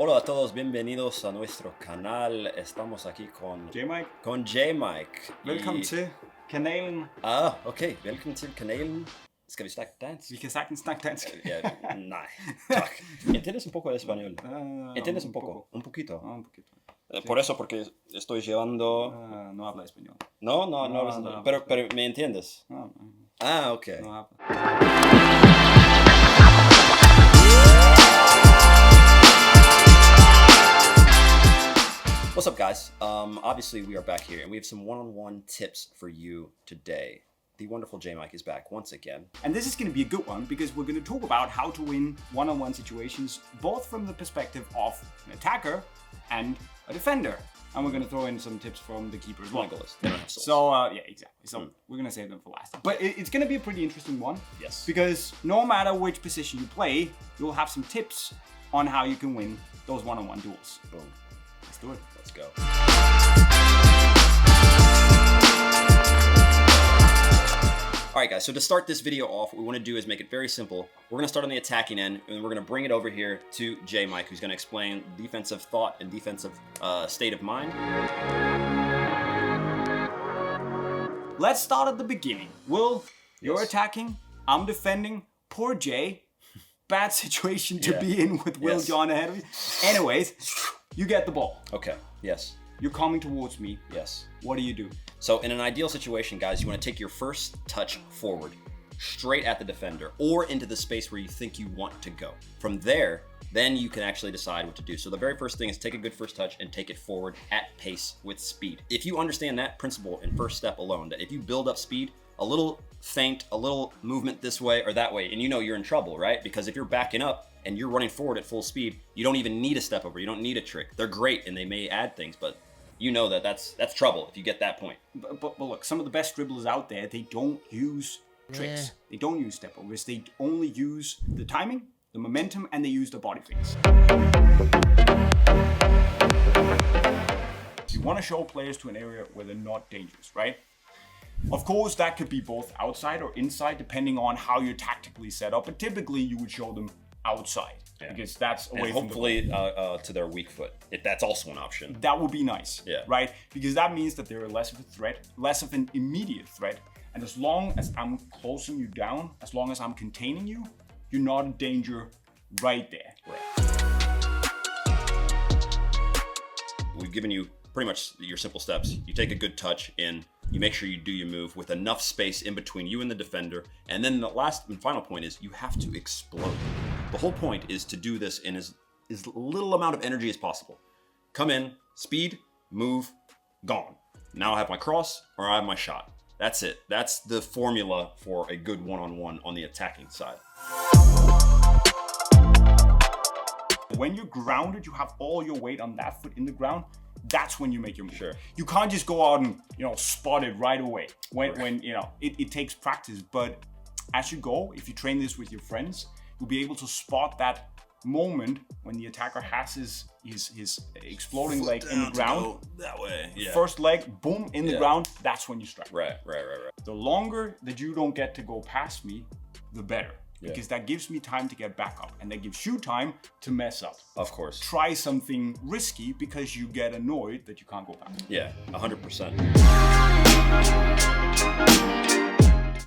Hola a todos, bienvenidos a nuestro canal. Estamos aquí con J-Mike. J-Mike. Velkommen til kanalen. Okay. Velkommen til kanalen. Skal vi snakke dansk? Vi kan sagtens snakke dansk. Nej, tak. ¿Entiendes un poco de español? ¿Entiendes un poco? Un poquito. Un poquito. Por eso, porque estoy llevando... No habla español. No hablas español. Pero ¿me entiendes? No. Ok. No habla. What's up, guys? Obviously, we are back here, and we have some one-on-one tips for you today. The wonderful J-Mike is back once again. And this is going to be a good one because we're going to talk about how to win one-on-one situations, both from the perspective of an attacker and a defender. And we're going to throw in some tips from the keeper as well. They don't have souls. So, yeah, exactly. So we're going to save them for last. But it's going to be a pretty interesting one. Yes. Because no matter which position you play, you'll have some tips on how you can win those one-on-one duels. Boom. Let's do it. Let's go. All right, guys, so to start this video off, what we want to do is make it very simple. We're going to start on the attacking end, and we're going to bring it over here to J-Mike, who's going to explain defensive thought and defensive state of mind. Let's start at the beginning. Will, you're Yes. attacking, I'm defending. Poor Jay. Bad situation to be in with Will Yes. John ahead of you. Anyways, you get the ball. Okay, yes, You're coming towards me. yes. What do? So in an ideal situation, guys, you want to take your first touch forward, straight at the defender, or into the space where you think you want to go. From there, then you can actually decide what to do. So the very first thing is take a good first touch and take it forward at pace with speed. If you understand that principle in first step alone, that if you build up speed, a little feint, a little movement this way or that way, and you know you're in trouble, right? Because if you're backing up and you're running forward at full speed, you don't even need a step over, you don't need a trick. They're great and they may add things, but you know that's trouble if you get that point. But look, some of the best dribblers out there, they don't use tricks. They don't use step overs. They only use the timing, the momentum, and they use the body feints. You want to show players to an area where they're not dangerous, right? Of course, that could be both outside or inside, depending on how you're tactically set up. But typically, you would show them outside because that's away And from hopefully to their weak foot, if that's also an option. that would be nice, Yeah. right? Because that means that they're less of a threat, less of an immediate threat. And as long as I'm closing you down, as long as I'm containing you, you're not in danger right there. We've given you pretty much your simple steps. You take a good touch in, you make sure you do your move with enough space in between you and the defender. And then the last and final point is you have to explode. The whole point is to do this in as little amount of energy as possible. Come in, speed, move, gone. Now I have my cross or I have my shot. That's it. That's the formula for a good one-on-one on the attacking side. When you're grounded, you have all your weight on that foot in the ground. That's when you make your move. Sure. You can't just go out and spot it right away. When it takes practice. But as you go, if you train this with your friends, you'll be able to spot that moment when the attacker has his exploding Foot leg in the down to ground. go that way. Yeah. First leg, boom, in the ground. That's when you strike. Right. The longer that you don't get to go past me, the better. Because that gives me time to get back up, and that gives you time to mess up. Of course. Try something risky because you get annoyed that you can't go past. Yeah, 100%.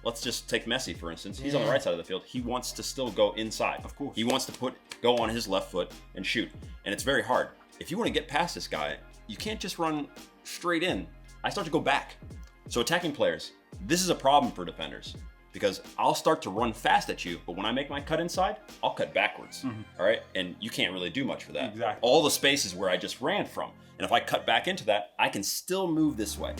Let's just take Messi, for instance. He's on the right side of the field. He wants to still go inside. Of course. He wants to go on his left foot and shoot. And it's very hard. If you want to get past this guy, you can't just run straight in. I start to go back. So attacking players, this is a problem for defenders. Because I'll start to run fast at you, but when I make my cut inside, I'll cut backwards, all right? And you can't really do much for that. Exactly. All the spaces where I just ran from. And if I cut back into that, I can still move this way.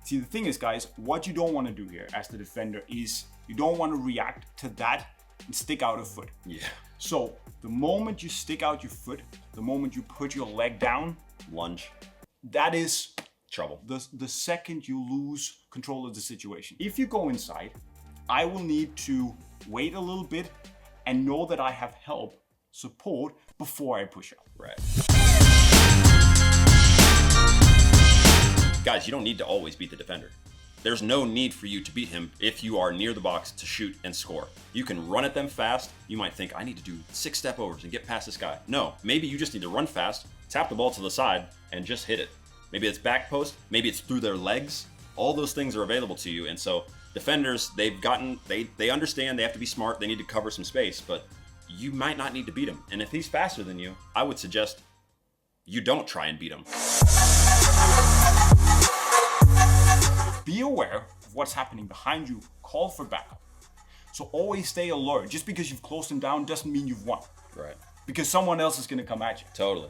See, the thing is, guys, what you don't want to do here as the defender is you don't want to react to that and stick out a foot. Yeah. So the moment you stick out your foot, the moment you put your leg down, Lunge. that is Trouble. the second you lose control of the situation. If you go inside, I will need to wait a little bit and know that I have help, support before I push up. Right. Guys, you don't need to always beat the defender. there's no need for you to beat him if you are near the box to shoot and score. You can run at them fast. You might think, I need to do 6 step overs and get past this guy. No, maybe you just need to run fast, tap the ball to the side, and just hit it. Maybe it's back post, maybe it's through their legs. All those things are available to you. And so defenders, they understand they have to be smart, they need to cover some space, but you might not need to beat him. And if he's faster than you, I would suggest you don't try and beat him. Be aware of what's happening behind you. Call for backup. So always stay alert. Just because you've closed him down doesn't mean you've won. Right. Because someone else is going to come at you. Totally.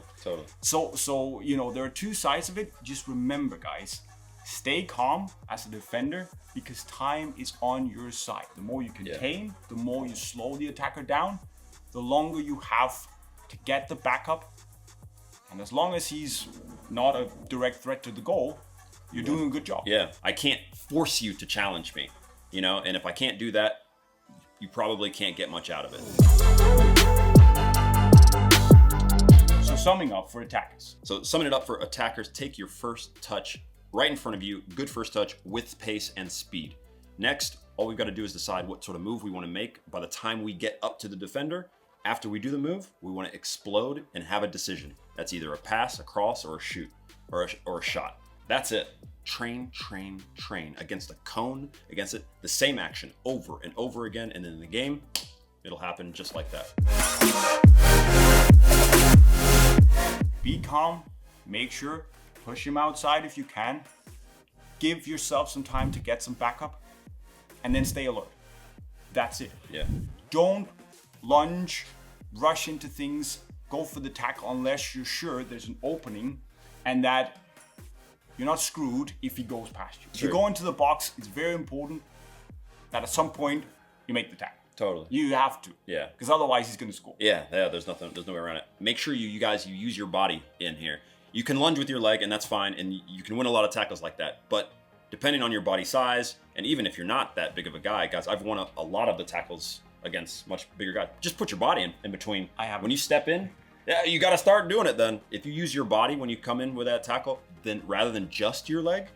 So there are two sides of it. Just remember, guys, stay calm as a defender because time is on your side. The more you contain, the more you slow the attacker down, the longer you have to get the backup. And as long as he's not a direct threat to the goal, you're doing a good job. Yeah, I can't force you to challenge me, and if I can't do that, you probably can't get much out of it. So summing up for attackers. So summing it up for attackers, take your first touch right in front of you, good first touch with pace and speed. Next, all we've got to do is decide what sort of move we want to make. By the time we get up to the defender, after we do the move, we want to explode and have a decision. That's either a pass, a cross, or a shoot, or a shot. That's it. Train against a cone, against it, the same action over and over again, and then in the game, it'll happen just like that. Be calm, make sure, push him outside if you can, give yourself some time to get some backup, and then stay alert. That's it. Yeah. Don't lunge, rush into things, go for the tackle unless you're sure there's an opening and that you're not screwed if he goes past you. If you go into the box, it's very important that at some point you make the tackle. Totally. You have to. Yeah. Because otherwise he's going to score. Yeah, there's no way around it. Make sure you guys use your body in here. You can lunge with your leg and that's fine, and you can win a lot of tackles like that. But depending on your body size, and even if you're not that big of a guy, guys, I've won a lot of the tackles against much bigger guys. Just put your body in between. When you step in, you got to start doing it then. If you use your body when you come in with that tackle, then rather than just your leg,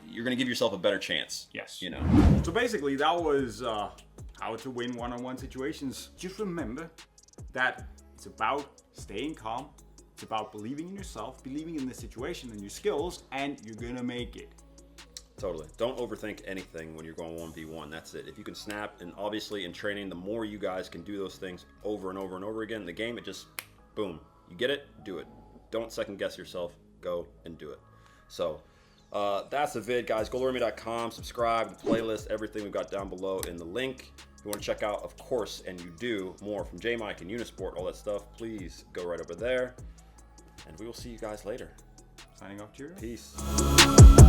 you're going to give yourself a better chance. Yes. So basically that was how to win one-on-one situations. Just remember that it's about staying calm. It's about believing in yourself, believing in the situation and your skills, and you're going to make it. Totally. Don't overthink anything when you're going 1v1. That's it. If you can snap, and obviously in training, the more you guys can do those things over and over and over again in the game, it just, boom. You get it, do it. Don't second guess yourself. Go and do it. So that's the vid, guys. GOLUREMI.com. Subscribe, the playlist, everything we've got down below in the link. If you want to check out, of course, and you do, more from J-Mike and Unisport, all that stuff, please go right over there. And we will see you guys later. Signing off, cheers. Peace.